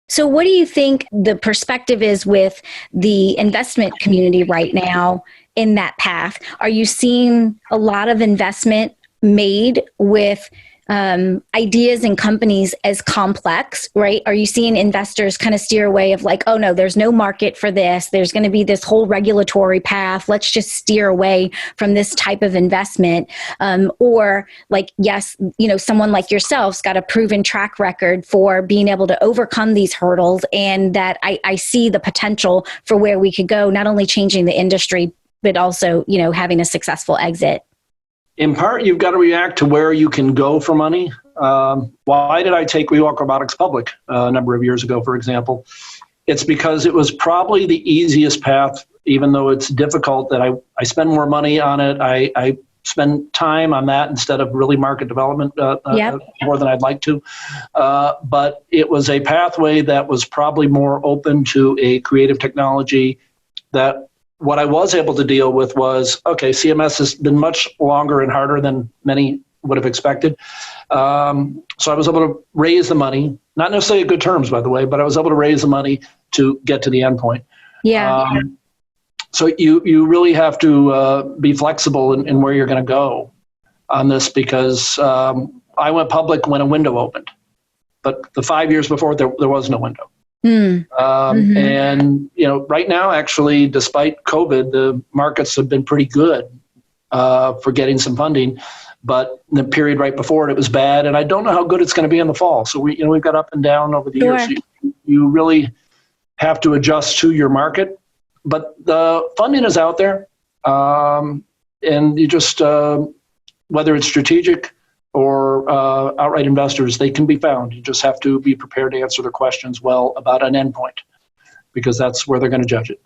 So what do you think the perspective is with the investment community right now in that path? Are you seeing a lot of investment made with ideas and companies as complex, right? Are you seeing investors kind of steer away of like, oh no, there's no market for this. There's going to be this whole regulatory path. Let's just steer away from this type of investment. Or like, yes, someone like yourself's got a proven track record for being able to overcome these hurdles, and that I see the potential for where we could go, not only changing the industry, but also, having a successful exit. In part, you've got to react to where you can go for money. Why did I take WeWalk Robotics public a number of years ago, for example? It's because it was probably the easiest path, even though it's difficult, that I spend more money on it. I spend time on that instead of really market development more than I'd like to. But it was a pathway that was probably more open to a creative technology that what I was able to deal with was, okay, CMS has been much longer and harder than many would have expected. So I was able to raise the money, not necessarily at good terms, by the way, but I was able to raise the money to get to the endpoint. Yeah. So you really have to be flexible in where you're going to go on this, because I went public when a window opened, but the 5 years before there was no window. And right now, actually, despite COVID, the markets have been pretty good for getting some funding. But in the period right before it was bad, and I don't know how good it's going to be in the fall. So we've got up and down over the years. So you really have to adjust to your market. But the funding is out there, and you just whether it's strategic or outright investors, they can be found. You just have to be prepared to answer their questions well about an endpoint, because that's where they're going to judge it.